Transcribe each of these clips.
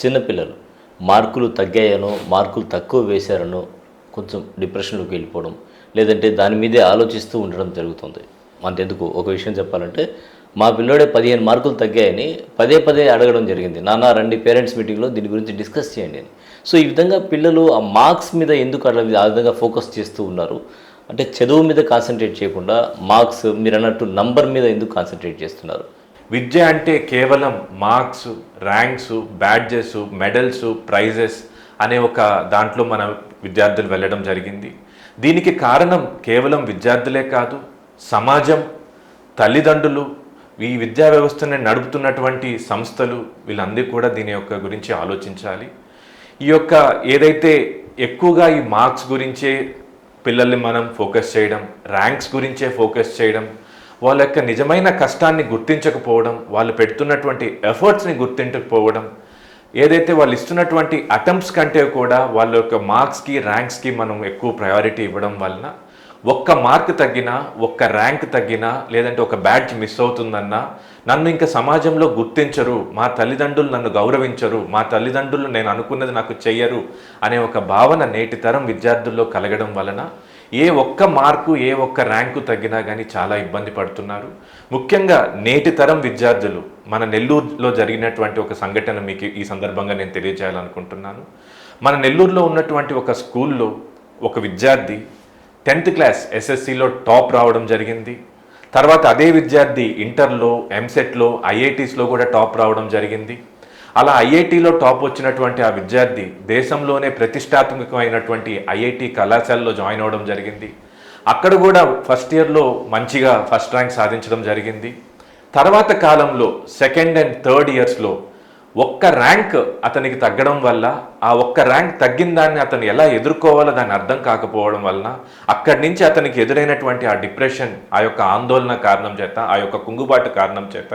చిన్నపిల్లలు మార్కులు తగ్గాయనో, మార్కులు తక్కువ వేశారనో కొంచెం డిప్రెషన్‌లోకి వెళ్ళిపోవడం, లేదంటే దాని మీదే ఆలోచిస్తూ ఉండడం జరుగుతుంది. అంతెందుకు ఒక విషయం చెప్పాలంటే, మా పిల్లోడే 15 మార్కులు తగ్గాయని పదే పదే అడగడం జరిగింది. నాన్న రండి పేరెంట్స్ మీటింగ్‌లో దీని గురించి డిస్కస్ చేయండి అని. సో, ఈ విధంగా పిల్లలు ఆ మార్క్స్ మీద ఎందుకు అట్లా ఆ విధంగా ఫోకస్ చేస్తూ ఉన్నారు? అంటే చదువు మీద కాన్సంట్రేట్ చేయకుండా మార్క్స్ మీరన్నట్టు నంబర్ మీద ఎందుకు కాన్సంట్రేట్ చేస్తున్నారు? విద్య అంటే కేవలం marks, ranks, badges, medals, prizes అనే ఒక దాంట్లో మన విద్యార్థులు వెళ్ళడం జరిగింది. దీనికి కారణం కేవలం విద్యార్థులే కాదు, సమాజం, తల్లిదండ్రులు, ఈ విద్యా వ్యవస్థని నడుపుతున్నటువంటి సంస్థలు వీళ్ళందరూ కూడా దీని యొక్క గురించి ఆలోచించాలి. ఈ యొక్క ఏదైతే ఎక్కువగా ఈ మార్క్స్ గురించే పిల్లల్ని మనం ఫోకస్ చేయడం, ర్యాంక్స్ గురించే ఫోకస్ చేయడం, వాళ్ళ యొక్క నిజమైన కష్టాన్ని గుర్తించకపోవడం, వాళ్ళు పెడుతున్నటువంటి ఎఫర్ట్స్ని గుర్తించకపోవడం, ఏదైతే వాళ్ళు ఇస్తున్నటువంటి అటెంప్ట్స్ కంటే కూడా వాళ్ళ యొక్క మార్క్స్కి, ర్యాంక్స్కి మనం ఎక్కువ ప్రయారిటీ ఇవ్వడం వలన ఒక్క మార్క్ తగ్గినా, ఒక్క ర్యాంక్ తగ్గినా, లేదంటే ఒక బ్యాడ్జ్ మిస్ అవుతుందన్నా నన్ను ఇంకా సమాజంలో గుర్తించరు, మా తల్లిదండ్రులు నన్ను గౌరవించరు, మా తల్లిదండ్రులు నేను అనుకున్నది నాకు చెయ్యరు అనే ఒక భావన నేటి తరం విద్యార్థుల్లో కలగడం వలన ఏ ఒక్క మార్కు, ఏ ఒక్క ర్యాంకు తగ్గినా కానీ చాలా ఇబ్బంది పడుతున్నారు. ముఖ్యంగా నేటి తరం విద్యార్థులు, మన నెల్లూరులో జరిగినటువంటి ఒక సంఘటన మీకు ఈ సందర్భంగా నేను తెలియజేయాలనుకుంటున్నాను. మన నెల్లూరులో ఉన్నటువంటి ఒక స్కూల్లో ఒక విద్యార్థి 10th క్లాస్ ఎస్ఎస్సిలో టాప్ రావడం జరిగింది. తర్వాత అదే విద్యార్థి ఇంటర్లో, ఎంసెట్లో, ఐఐటీస్లో కూడా టాప్ రావడం జరిగింది. అలా ఐఐటీలో టాప్ వచ్చినటువంటి ఆ విద్యార్థి దేశంలోనే ప్రతిష్టాత్మకమైనటువంటి ఐఐటి కళాశాలలో జాయిన్ అవ్వడం జరిగింది. అక్కడ కూడా ఫస్ట్ ఇయర్లో మంచిగా ఫస్ట్ ర్యాంక్ సాధించడం జరిగింది. తర్వాత కాలంలో సెకండ్ అండ్ థర్డ్ ఇయర్స్లో ఒక్క ర్యాంక్ అతనికి తగ్గడం వల్ల, ఆ ఒక్క ర్యాంక్ తగ్గిన దాన్ని అతను ఎలా ఎదుర్కోవాలో దాన్ని అర్థం కాకపోవడం వలన అక్కడి నుంచి అతనికి ఎదురైనటువంటి ఆ డిప్రెషన్, ఆ యొక్క ఆందోళన కారణం చేత, ఆ యొక్క కుంగుబాటు కారణం చేత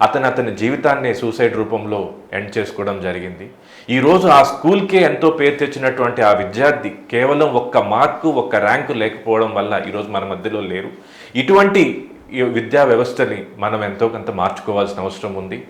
అతని జీవితాన్ని సూసైడ్ రూపంలో ఎండ్ చేసుకోవడం జరిగింది. ఈరోజు ఆ స్కూల్కే ఎంతో పేరు తెచ్చినటువంటి ఆ విద్యార్థి కేవలం ఒక్క మార్కు, ఒక్క ర్యాంకు లేకపోవడం వల్ల ఈరోజు మన మధ్యలో లేరు. ఇటువంటి ఈ విద్యా వ్యవస్థని మనం ఎంతో కొంత మార్చుకోవాల్సిన అవసరం ఉంది.